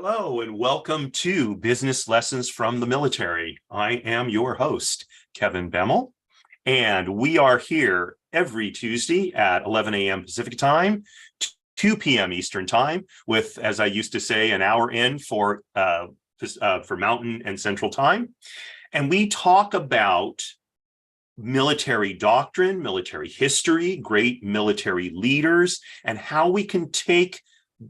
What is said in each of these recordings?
Hello and welcome to Business Lessons from the Military. I am your host, Kevin Bemmel, and we are here every Tuesday at 11 a.m. Pacific time, 2 p.m. Eastern time, with, as I used to say, an hour in for Mountain and Central time. And we talk about military doctrine, military history, great military leaders, and how we can take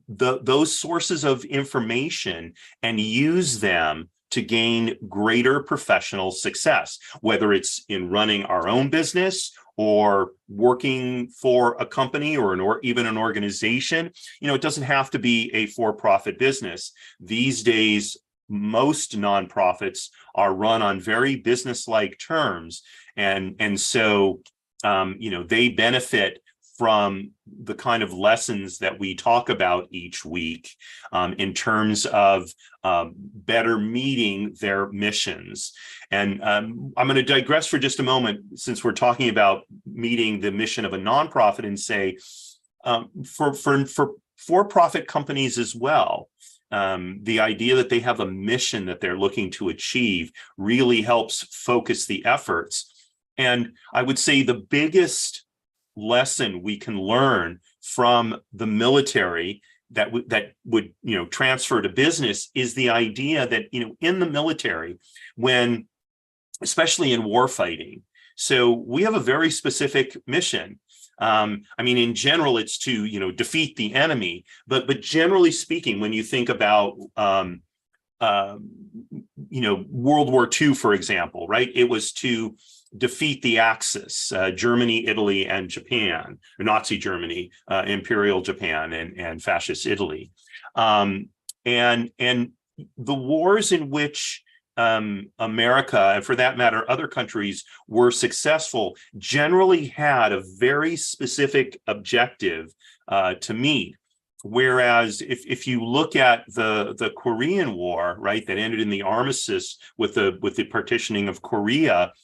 those sources of information and use them to gain greater professional success, whether it's in running our own business or working for a company or even an organization. It doesn't have to be a for-profit business. These days, most nonprofits are run on very business-like terms, and so they benefit from the kind of lessons that we talk about each week in terms of better meeting their missions. And I'm going to digress for just a moment, since we're talking about meeting the mission of a nonprofit, and say for-profit companies as well, the idea that they have a mission that they're looking to achieve really helps focus the efforts. And I would say the biggest lesson we can learn from the military that would transfer to business is the idea that in the military, when especially in warfighting, so we have a very specific mission. In general, it's to defeat the enemy, but generally speaking, when you think about World War II, for example, right, it was to defeat the Axis, Germany, Italy, and Japan, Nazi Germany, Imperial Japan, and Fascist Italy. And the wars in which America, and for that matter, other countries, were successful, generally had a very specific objective to meet. Whereas if you look at the Korean War, right, that ended in the armistice with the partitioning of Korea,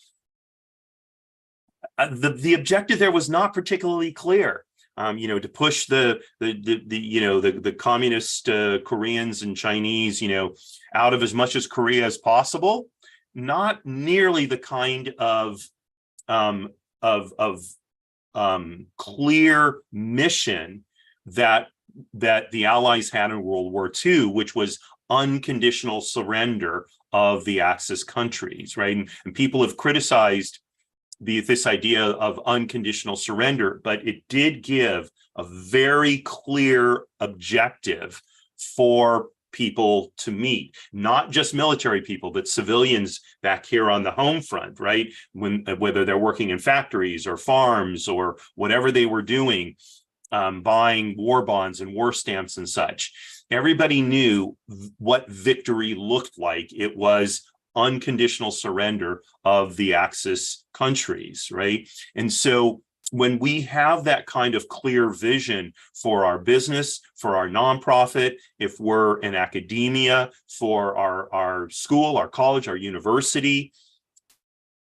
the objective there was not particularly clear. To push the communist Koreans and Chinese, out of as much as Korea as possible. Not nearly the kind of clear mission that the Allies had in World War II, which was unconditional surrender of the Axis countries, right? And people have criticized this idea of unconditional surrender, but it did give a very clear objective for people to meet, not just military people, but civilians back here on the home front, right? Whether they're working in factories or farms or whatever they were doing, buying war bonds and war stamps and such. Everybody knew what victory looked like. It was unconditional surrender of the Axis countries, right? And so when we have that kind of clear vision for our business, for our nonprofit, if we're in academia, for our school, our college, our university,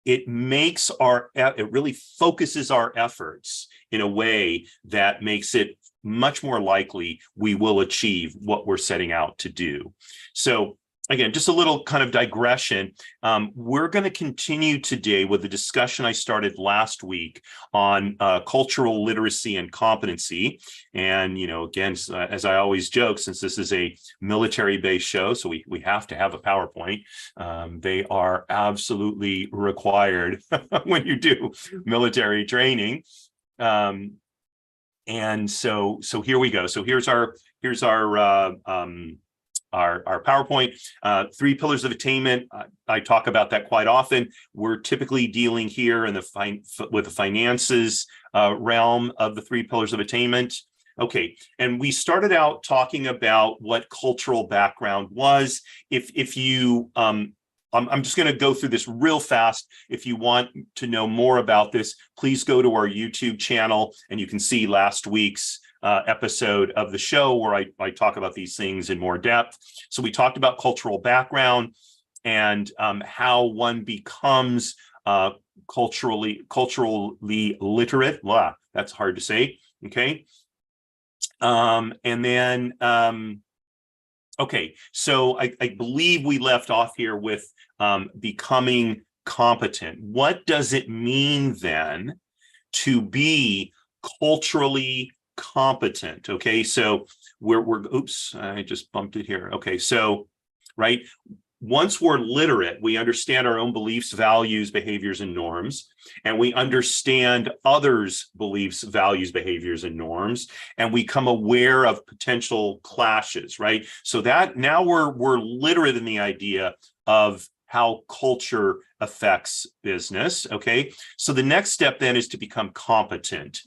it really focuses our efforts in a way that makes it much more likely we will achieve what we're setting out to do. So again, just a little kind of digression. We're going to continue today with the discussion I started last week on cultural literacy and competency. And, again, as I always joke, since this is a military-based show, so we have to have a PowerPoint. They are absolutely required when you do military training. And so here we go. So here's our PowerPoint, 3 pillars of attainment. I talk about that quite often. We're typically dealing here in with the finances realm of the 3 pillars of attainment. Okay, and we started out talking about what cultural background was. If you, I'm just going to go through this real fast. If you want to know more about this, please go to our YouTube channel, and you can see last week's episode of the show where I talk about these things in more depth. So we talked about cultural background and how one becomes culturally literate. Blah, that's hard to say. Okay. And then Okay, so I believe we left off here with becoming competent. What does it mean then to be culturally competent? Okay, so we're oops, I just bumped it here. Okay, so right, once we're literate, we understand our own beliefs, values, behaviors, and norms, and we understand others' beliefs, values, behaviors, and norms, and we become aware of potential clashes, right? So that now we're literate in the idea of how culture affects business, okay? So the next step then is to become competent.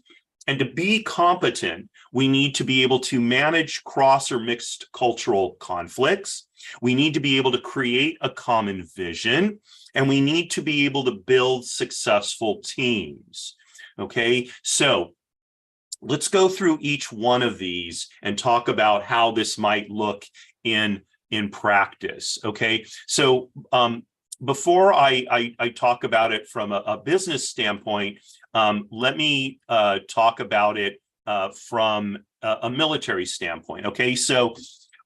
And to be competent, we need to be able to manage cross or mixed cultural conflicts. We need to be able to create a common vision, and we need to be able to build successful teams. Okay, so let's go through each one of these and talk about how this might look in practice. Okay, so before I talk about it from a business standpoint, let me talk about it from a military standpoint. Okay, so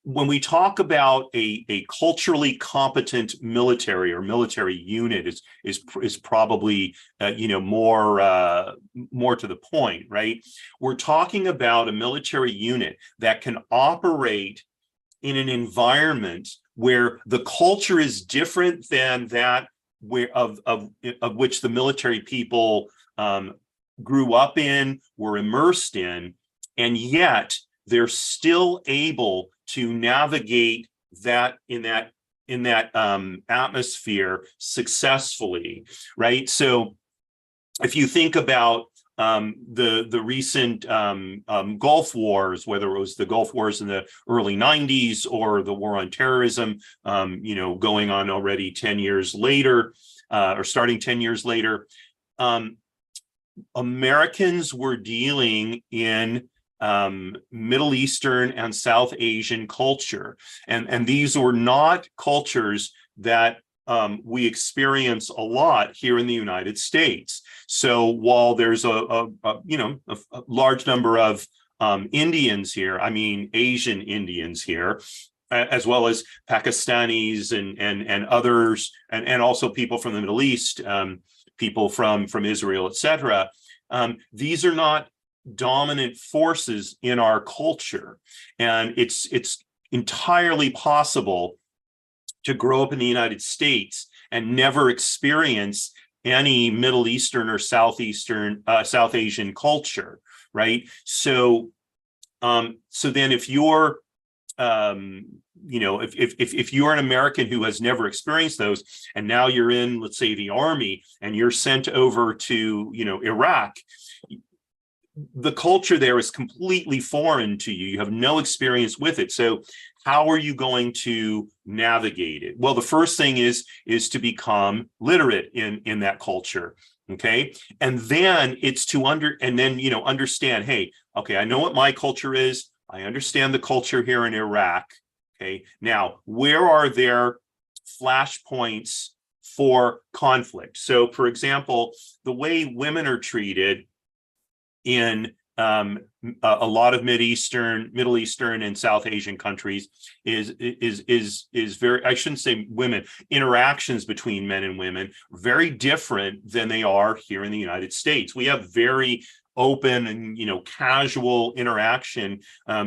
when we talk about a culturally competent military or military unit is probably more to the point, right? We're talking about a military unit that can operate in an environment where the culture is different than that of which the military people grew up in, were immersed in, and yet they're still able to navigate that in that atmosphere successfully, right? So if you think about the recent Gulf Wars, whether it was the Gulf Wars in the early 90s or the war on terrorism, going on already 10 years later, or starting 10 years later, Americans were dealing in Middle Eastern and South Asian culture. And these were not cultures that we experience a lot here in the United States. So while there's a large number of Indians here, I mean Asian Indians here, as well as Pakistanis and others, and also people from the Middle East, people from Israel, etc. These are not dominant forces in our culture, and it's entirely possible to grow up in the United States and never experience any Middle Eastern or South Asian culture, right? So then if you're if you're an American who has never experienced those, and now you're in, let's say, the army, and you're sent over to Iraq, the culture there is completely foreign to you. You have no experience with it. So how are you going to navigate it? Well, the first thing is to become literate in that culture. Okay. And then it's to understand, hey, okay, I know what my culture is. I understand the culture here in Iraq. Okay. Now, where are there flashpoints for conflict? So, for example, the way women are treated in a lot of Middle Eastern, and South Asian countries is very, I shouldn't say women, interactions between men and women, very different than they are here in the United States. We have very open and casual interaction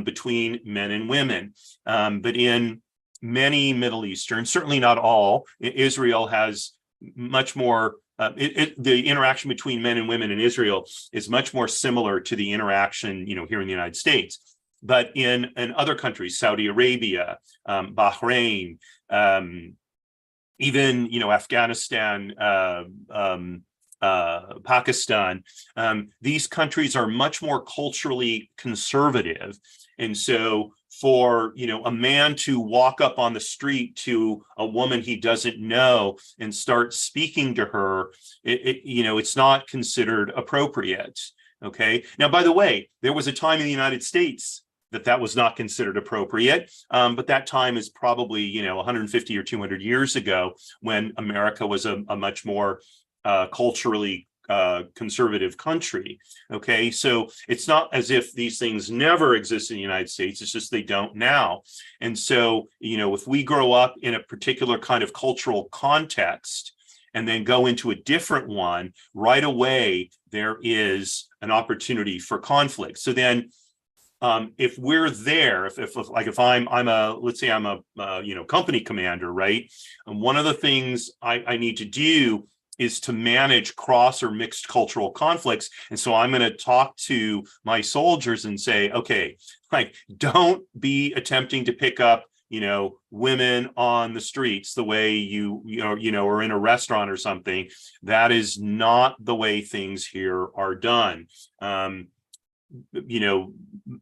between men and women, but in many Middle Eastern, certainly not all, Israel has much more. The interaction between men and women in Israel is much more similar to the interaction, here in the United States. But in other countries, Saudi Arabia, Bahrain, even Afghanistan, Pakistan, these countries are much more culturally conservative, and so for a man to walk up on the street to a woman he doesn't know and start speaking to her, it's not considered appropriate. Okay. Now, by the way, there was a time in the United States that was not considered appropriate, but that time is probably 150 or 200 years ago, when America was a much more culturally conservative country. Okay, so it's not as if these things never exist in the United States. It's just they don't now. And so, if we grow up in a particular kind of cultural context and then go into a different one, right away there is an opportunity for conflict. So then, if we're there, if I'm a, let's say I'm a company commander, right? And one of the things I need to do is to manage cross or mixed cultural conflicts. And so I'm going to talk to my soldiers and say, okay, like, don't be attempting to pick up, women on the streets the way or in a restaurant or something. That is not the way things here are done.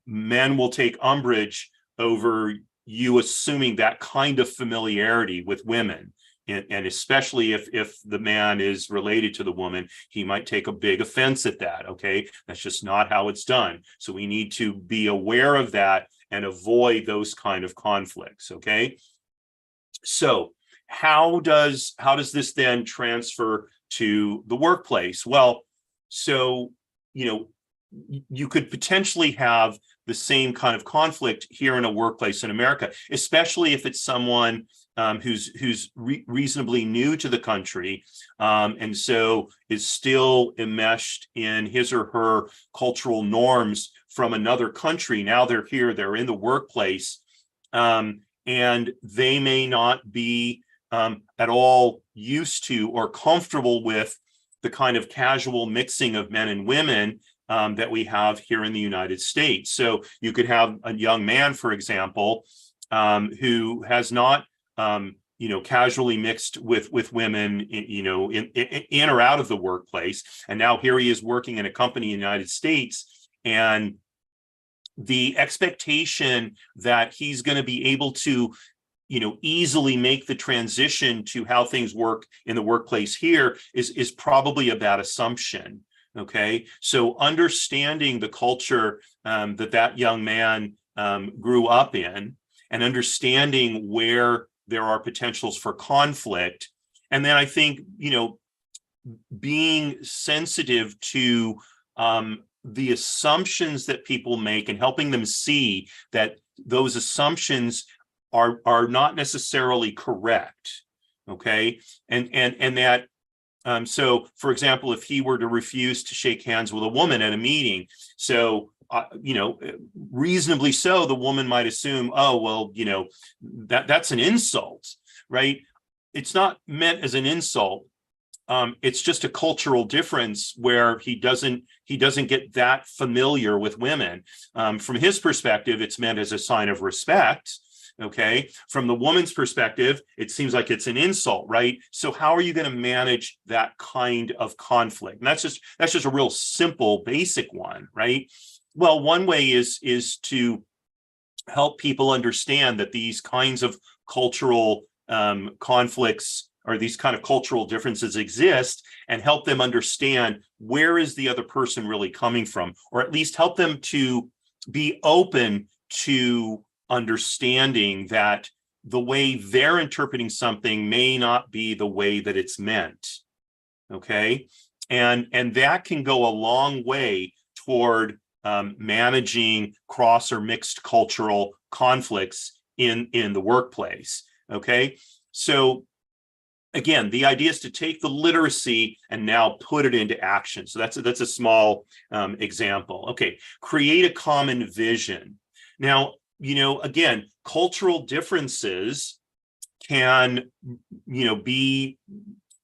Men will take umbrage over you assuming that kind of familiarity with women. And especially if the man is related to the woman, he might take a big offense at that. Okay, that's just not how it's done. So we need to be aware of that and avoid those kind of conflicts. Okay, so how does this then transfer to the workplace? Well, so you could potentially have the same kind of conflict here in a workplace in America, especially if it's someone who's reasonably new to the country, and so is still enmeshed in his or her cultural norms from another country. Now they're here, they're in the workplace, and they may not be at all used to or comfortable with the kind of casual mixing of men and women that we have here in the United States. So you could have a young man, for example, who has not casually mixed with women, in or out of the workplace. And now here he is working in a company in the United States, and the expectation that he's going to be able to, easily make the transition to how things work in the workplace here is probably a bad assumption. Okay, so understanding the culture that young man grew up in, and understanding where there are potentials for conflict. And then I think, being sensitive to the assumptions that people make and helping them see that those assumptions are not necessarily correct. Okay, and that so, for example, if he were to refuse to shake hands with a woman at a meeting, so reasonably so, the woman might assume, oh, well, that's an insult, right? It's not meant as an insult. It's just a cultural difference where he doesn't get that familiar with women. From his perspective, it's meant as a sign of respect. Okay, from the woman's perspective, it seems like it's an insult, right? So how are you going to manage that kind of conflict? And that's just a real simple, basic one, right? Well, one way is to help people understand that these kinds of cultural conflicts, or these kind of cultural differences, exist, and help them understand where is the other person really coming from, or at least help them to be open to understanding that the way they're interpreting something may not be the way that it's meant. Okay, and that can go a long way toward managing cross or mixed cultural conflicts in the workplace. Okay, so again, the idea is to take the literacy and now put it into action. So that's a small example. Okay, create a common vision. Now, again, cultural differences can make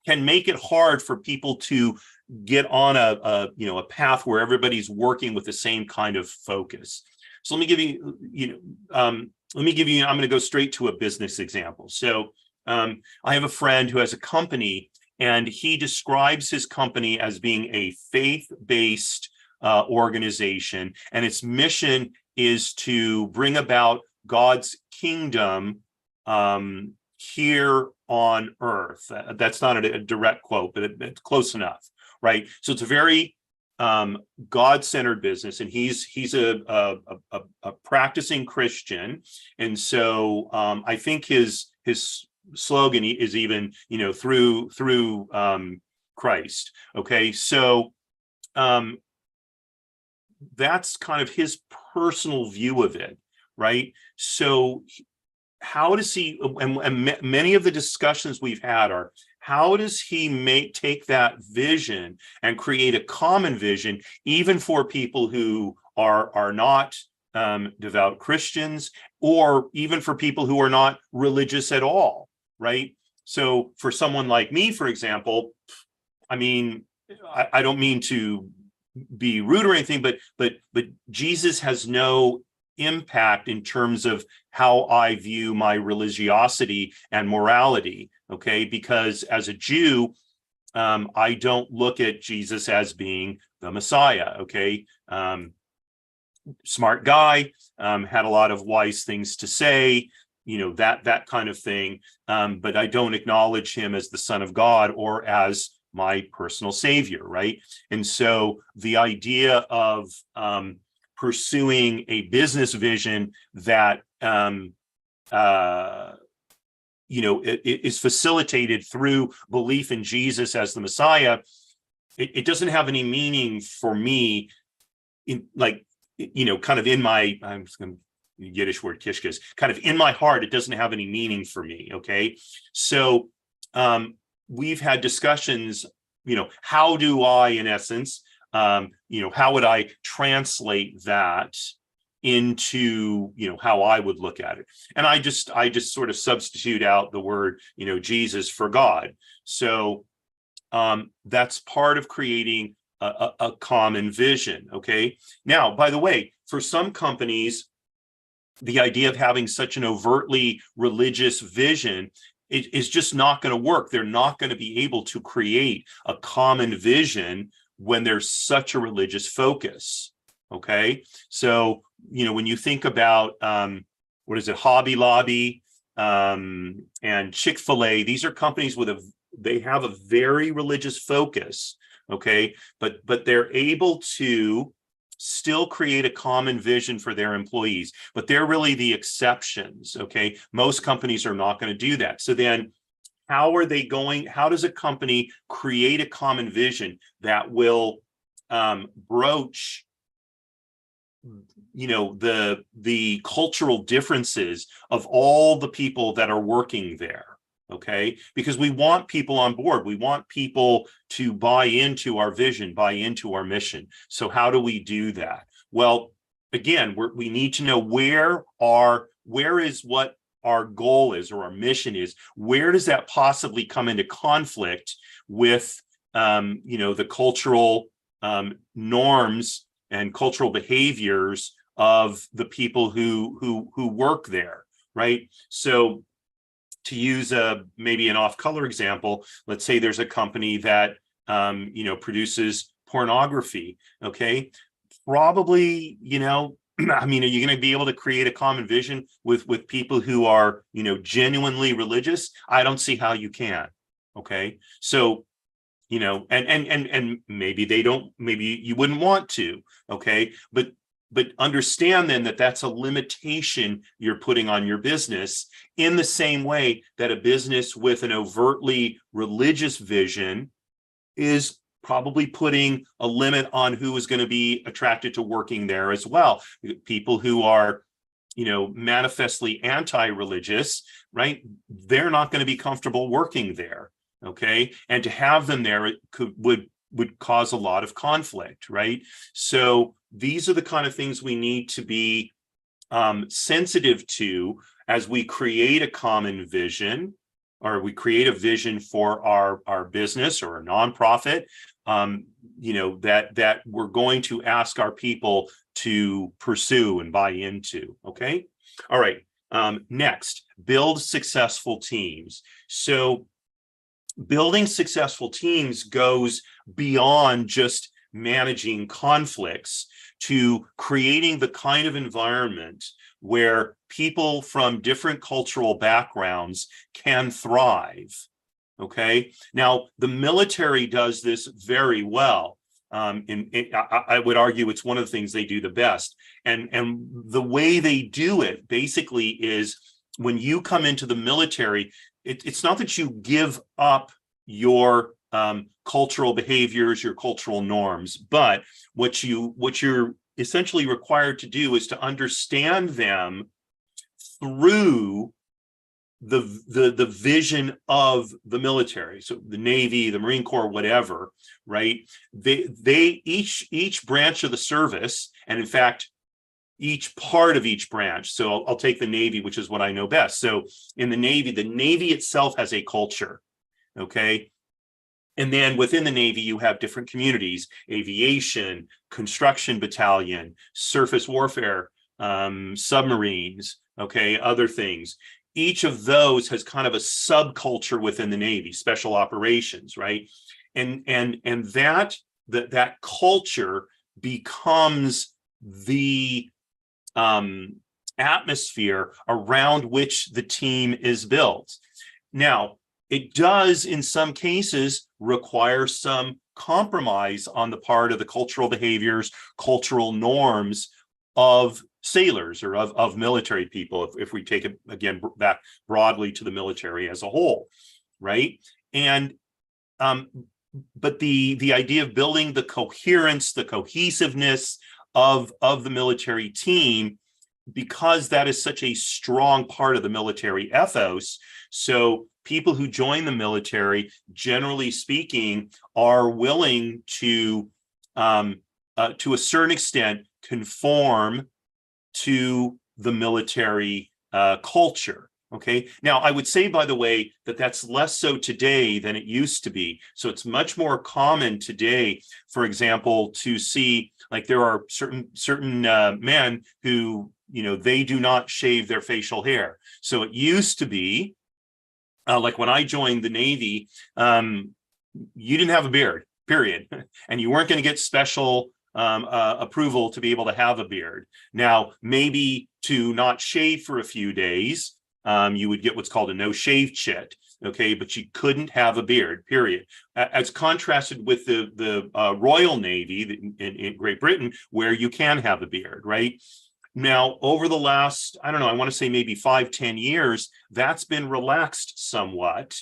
it hard for people to get on a path where everybody's working with the same kind of focus. So let me give you, I'm going to go straight to a business example. So I have a friend who has a company, and he describes his company as being a faith-based organization, and its mission is to bring about God's kingdom here on earth. That's not a direct quote, but it's close enough, right? So it's a very God-centered business, and he's a practicing Christian, and so I think his slogan is even through Christ. Okay, so that's kind of his personal view of it, right? So how does he, and many of the discussions we've had are, how does he take that vision and create a common vision, even for people who are not devout Christians, or even for people who are not religious at all, right? So for someone like me, for example, I mean, I don't mean to be rude or anything, but Jesus has no impact in terms of how I view my religiosity and morality. Okay, because as a Jew, I don't look at Jesus as being the Messiah. Okay, smart guy, had a lot of wise things to say, that kind of thing. But I don't acknowledge him as the Son of God or as my personal savior, right? And so the idea of pursuing a business vision that it is facilitated through belief in Jesus as the Messiah, it doesn't have any meaning for me, kind of in my, I'm just going to Yiddish word kishkas, kind of in my heart, it doesn't have any meaning for me. Okay, so we've had discussions, how do I, in essence, how would I translate that into, how I would look at it? And I just sort of substitute out the word, Jesus for God. So that's part of creating a common vision. Okay. Now, by the way, for some companies, the idea of having such an overtly religious vision is just not going to work. They're not going to be able to create a common vision when there's such a religious focus. Okay, so when you think about what is it, Hobby Lobby and Chick-fil-A, these are companies they have a very religious focus. Okay, but they're able to still create a common vision for their employees, but they're really the exceptions. Okay, most companies are not going to do that. So then how does a company create a common vision that will broach the cultural differences of all the people that are working there? Okay, because we want people on board. We want people to buy into our vision, buy into our mission. So how do we do that? Well, again, we need to know where is what our goal is, or our mission is. Where does that possibly come into conflict with the cultural norms and cultural behaviors of the people who work there, right? So to use maybe an off-color example, let's say there's a company that produces pornography. Okay, probably I mean, are you going to be able to create a common vision with people who are genuinely religious? I don't see how you can. Okay, so and maybe they don't, maybe you wouldn't want to. Okay, but understand then that that's a limitation you're putting on your business, in the same way that a business with an overtly religious vision is probably putting a limit on who is going to be attracted to working there as well. People who are manifestly anti-religious, right? They're not going to be comfortable working there. Okay, and to have them there, it would cause a lot of conflict, right? So these are the kind of things we need to be sensitive to as we create a common vision, or we create a vision for our business or a nonprofit, that we're going to ask our people to pursue and buy into. Okay, all right. Next, build successful teams. So building successful teams goes beyond just managing conflicts to creating the kind of environment where people from different cultural backgrounds can thrive. Okay, now the military does this very well. I would argue it's one of the things they do the best. And the way they do it basically is, when you come into the military, it's not that you give up your cultural behaviors, your cultural norms. But what you're essentially required to do is to understand them through the vision of the military. So the Navy, the Marine Corps, whatever, right? They each branch of the service, and in fact, each part of each branch. So I'll take the Navy, which is what I know best. So in the Navy itself has a culture, okay? And then within the Navy, you have different communities: aviation, construction battalion, surface warfare, submarines, okay, other things. Each of those has kind of a subculture within the Navy, special operations, right? And that culture becomes the atmosphere around which the team is built. Now, it does, in some cases, require some compromise on the part of the cultural behaviors, cultural norms of sailors or of military people, if we take it again back broadly to the military as a whole, right? And but the idea of building the coherence, the cohesiveness of the military team, because that is such a strong part of the military ethos. So people who join the military, generally speaking, are willing to a certain extent, conform to the military culture. Okay. Now, I would say, by the way, that that's less so today than it used to be. So it's much more common today, for example, to see, like, there are certain men who, they do not shave their facial hair. So it used to be, like when I joined the Navy, you didn't have a beard, period. And you weren't going to get special approval to be able to have a beard. Now, maybe to not shave for a few days, you would get what's called a no-shave chit, okay? But you couldn't have a beard, period. As contrasted with the Royal Navy in Great Britain, where you can have a beard, right? Now, over the last, I don't know, I want to say maybe 5-10 years, that's been relaxed somewhat.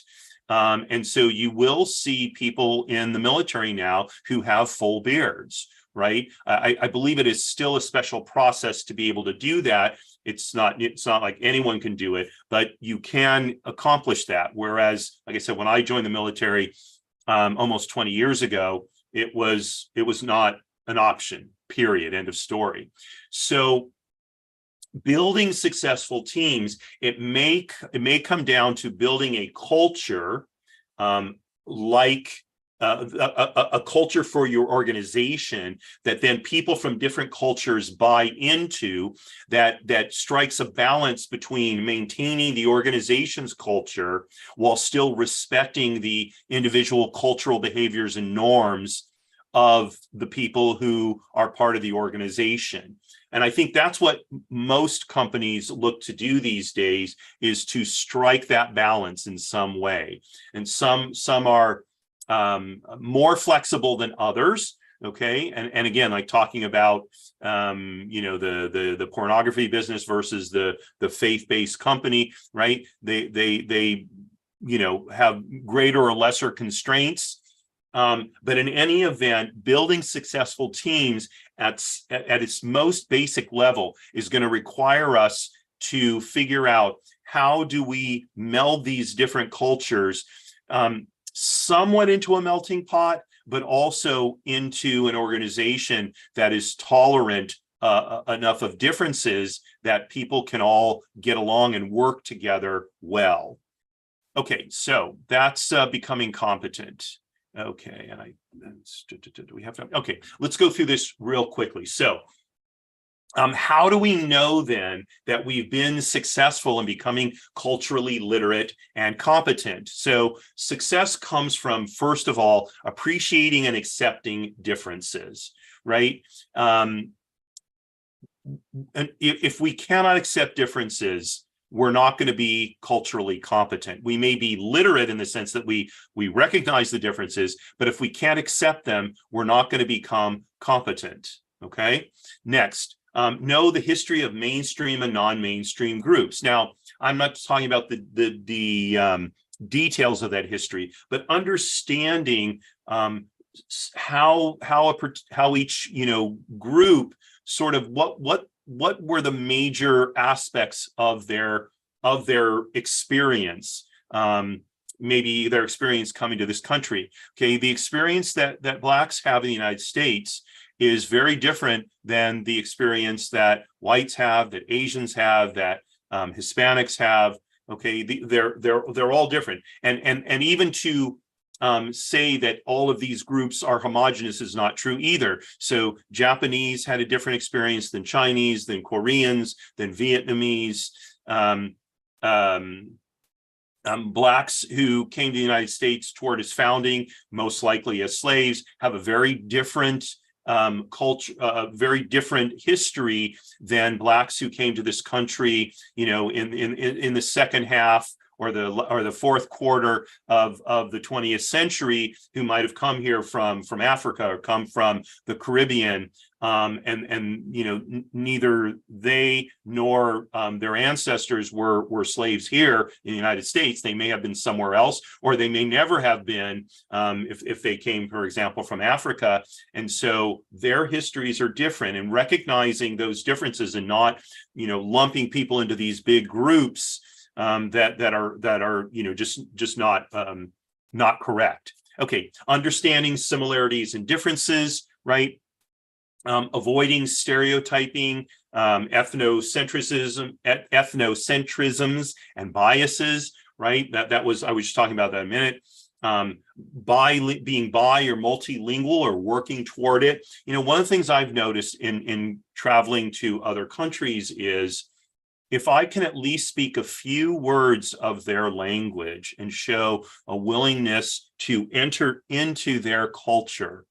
And so you will see people in the military now who have full beards, right? I believe it is still a special process to be able to do that. It's not like anyone can do it, but you can accomplish that. Whereas, like I said, when I joined the military almost 20 years ago, it was not an option, period, end of story. So building successful teams, it may come down to building a culture, like a culture for your organization, that then people from different cultures buy into, that strikes a balance between maintaining the organization's culture while still respecting the individual cultural behaviors and norms of the people who are part of the organization. And I think that's what most companies look to do these days, is to strike that balance in some way. And some are more flexible than others. Okay. And again, like talking about, the pornography business versus the faith-based company, right? They have greater or lesser constraints. But in any event, building successful teams at its most basic level is going to require us to figure out, how do we meld these different cultures somewhat into a melting pot, but also into an organization that is tolerant enough of differences that people can all get along and work together well. Okay, so that's becoming competent. Okay, and we have to, okay, let's go through this real quickly. So how do we know then that we've been successful in becoming culturally literate and competent? So success comes from, first of all, appreciating and accepting differences, right? And if we cannot accept differences, we're not going to be culturally competent. We may be literate in the sense that we recognize the differences, but if we can't accept them, we're not going to become competent. Okay. Next, know the history of mainstream and non-mainstream groups. Now, I'm not talking about the details of that history, but understanding how each group sort of what were the major aspects of their experience, maybe their experience coming to this country. Okay, the experience that Blacks have in the United States is very different than the experience that whites have, that Asians have, that Hispanics have. Okay, they're all different, and even to say that all of these groups are homogenous is not true either. So Japanese had a different experience than Chinese, than Koreans, than Vietnamese. Blacks who came to the United States toward its founding, most likely as slaves, have a very different culture, a very different history than Blacks who came to this country, in the second half or the fourth quarter of the 20th century, who might have come here from Africa or come from the Caribbean, and neither they nor their ancestors were slaves here in the United States. They may have been somewhere else, or they may never have been if they came, for example, from Africa. And so their histories are different, and recognizing those differences and not lumping people into these big groups that are just not correct. Okay, understanding similarities and differences, right? Avoiding stereotyping, ethnocentrisms and biases, right? I was just talking about that a minute. Being bi or multilingual or working toward it. One of the things I've noticed in traveling to other countries is, if I can at least speak a few words of their language and show a willingness to enter into their culture,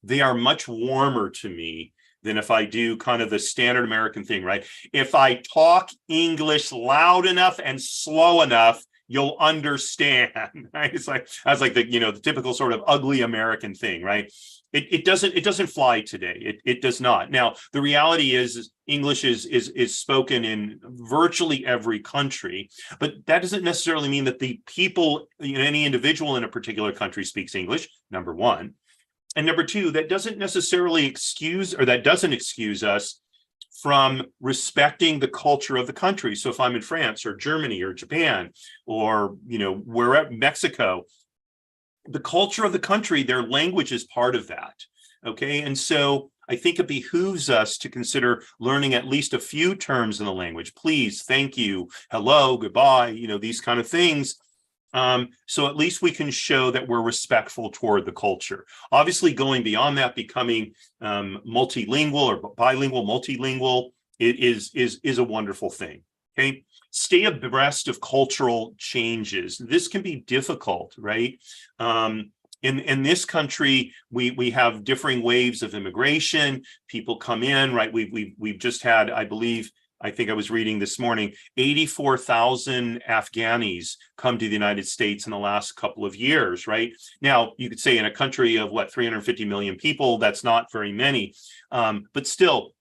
they are much warmer to me than if I do kind of the standard American thing, right? If I talk English loud enough and slow enough, you'll understand, right? It's like, that's like the typical sort of ugly American thing, right? It doesn't fly today. It does not. Now, the reality is English is spoken in virtually every country, but that doesn't necessarily mean that the people, any individual in a particular country speaks English, number one. And number two, that doesn't excuse us from respecting the culture of the country. So if I'm in France or Germany or Japan or, wherever, Mexico, the culture of the country, their language is part of that. Okay. And so I think it behooves us to consider learning at least a few terms in the language. Please, thank you, hello, goodbye, these kind of things. So at least we can show that we're respectful toward the culture. Obviously, going beyond that, becoming multilingual or bilingual, multilingual, it is a wonderful thing. Okay, stay abreast of cultural changes. This can be difficult, right? In this country, we have differing waves of immigration. People come in, right? We've just had, I think I was reading this morning, 84,000 Afghanis come to the United States in the last couple of years, right? Now, you could say in a country of 350 million people, that's not very many, but still,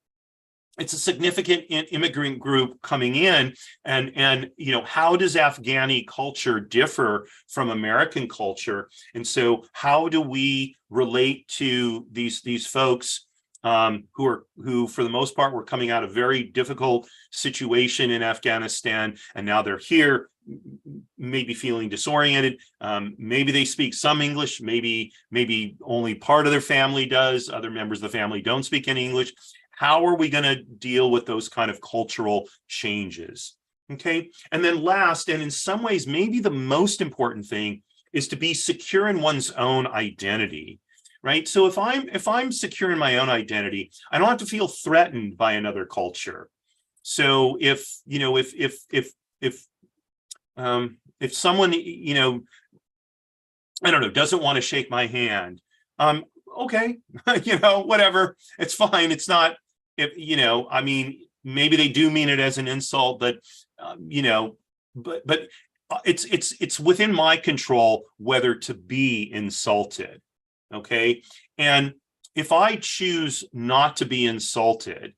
it's a significant immigrant group coming in, and how does Afghani culture differ from American culture? And so, how do we relate to these folks who for the most part were coming out of very difficult situation in Afghanistan, and now they're here, maybe feeling disoriented. Maybe they speak some English, maybe only part of their family does, other members of the family don't speak any English. How are we going to deal with those kind of cultural changes? Okay. And then last, and in some ways, maybe the most important thing, is to be secure in one's own identity, right? So if I'm secure in my own identity, I don't have to feel threatened by another culture. So if someone, I don't know, doesn't want to shake my hand, okay, whatever, it's fine. It's not, maybe they do mean it as an insult, but it's within my control whether to be insulted. Okay. And if I choose not to be insulted,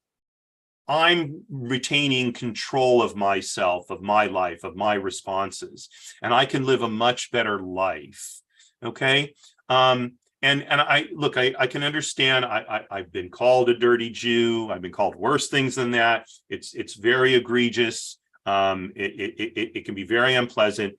I'm retaining control of myself, of my life, of my responses, and I can live a much better life. Okay. And I look, I can understand. I've been called a dirty Jew. I've been called worse things than that. It's very egregious. It can be very unpleasant.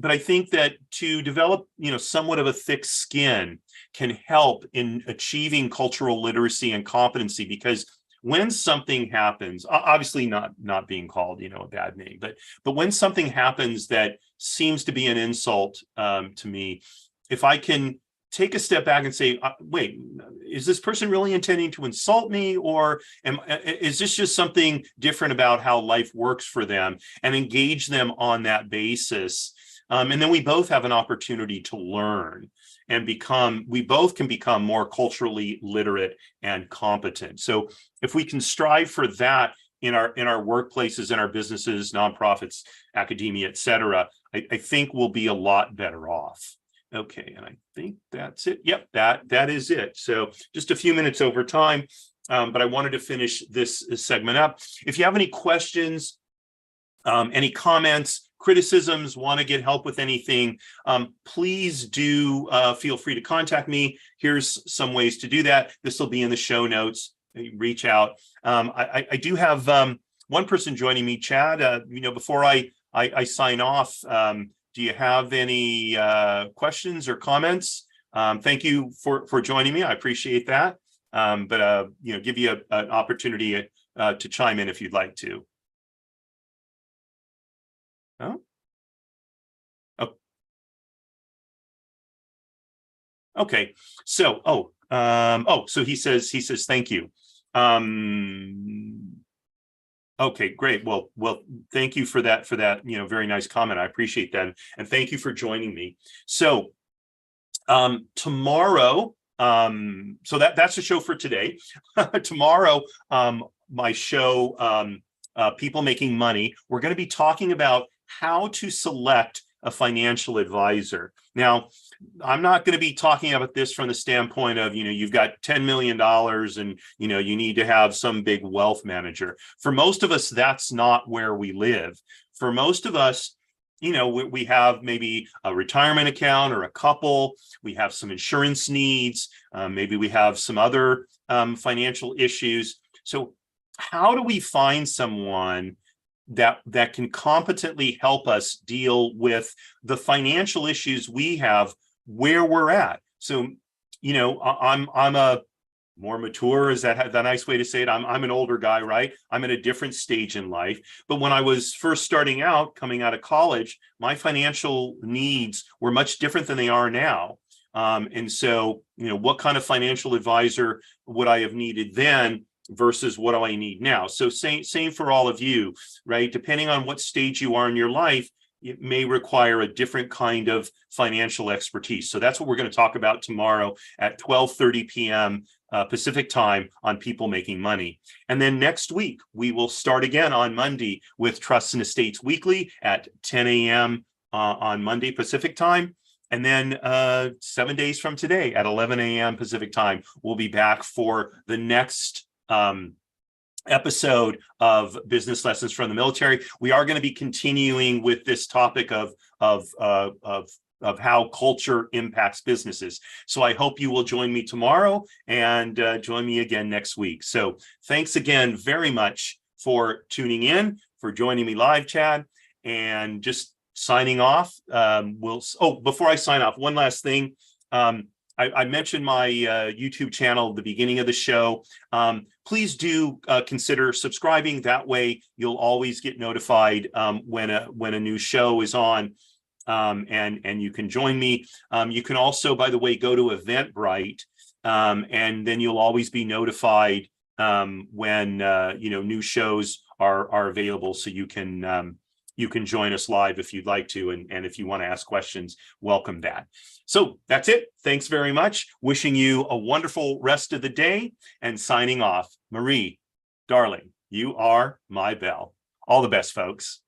But I think that to develop, somewhat of a thick skin can help in achieving cultural literacy and competency, because when something happens, obviously not being called, a bad name, but when something happens that seems to be an insult to me, if I can take a step back and say, wait, is this person really intending to insult me, or is this just something different about how life works for them, and engage them on that basis? And then we both have an opportunity to learn and we both can become more culturally literate and competent. So if we can strive for that in our workplaces, in our businesses, nonprofits, academia, et cetera, I think we'll be a lot better off. Okay, and I think that's it. Yep, that is it. So just a few minutes over time, but I wanted to finish this segment up. If you have any questions, any comments, criticisms, want to get help with anything, please do feel free to contact me. Here's some ways to do that. This will be in the show notes. Reach out. I do have one person joining me, Chad. Before I sign off, do you have any questions or comments? Thank you for joining me. I appreciate that. But give you an opportunity to chime in if you'd like to. Oh. Oh. Okay. So, so he says thank you. Okay, great. Well, thank you for that, very nice comment. I appreciate that. And thank you for joining me. So, tomorrow, so that's the show for today. Tomorrow, my show, People Making Money, we're going to be talking about how to select a financial advisor. Now, I'm not going to be talking about this from the standpoint of, you've got $10 million and, you need to have some big wealth manager. For most of us, that's not where we live. For most of us, we have maybe a retirement account or a couple, we have some insurance needs, maybe we have some other financial issues. So how do we find someone that can competently help us deal with the financial issues we have where we're at? So, I'm a more mature, is that the nice way to say it? I'm an older guy, right? I'm at a different stage in life. But when I was first starting out, coming out of college, my financial needs were much different than they are now. And so, what kind of financial advisor would I have needed then versus what do I need now? So same for all of you, right? Depending on what stage you are in your life, it may require a different kind of financial expertise. So that's what we're going to talk about tomorrow at 12:30 p.m. Pacific time on People Making Money. And then next week, we will start again on Monday with Trusts and Estates Weekly at 10 a.m. On Monday Pacific time. And then 7 days from today at 11 a.m. Pacific time, we'll be back for the next episode of Business Lessons from the Military. We are going to be continuing with this topic of how culture impacts businesses. So I hope you will join me tomorrow and join me again next week. So thanks again very much for tuning in, for joining me live, Chad, and just signing off. Before I sign off, one last thing. I mentioned my YouTube channel at the beginning of the show. Please do consider subscribing. That way, you'll always get notified when a new show is on, and you can join me. You can also, by the way, go to Eventbrite, and then you'll always be notified when new shows are available. So you can join us live if you'd like to, and if you want to ask questions, welcome that. So that's it. Thanks very much. Wishing you a wonderful rest of the day and signing off. Marie, darling, you are my belle. All the best, folks.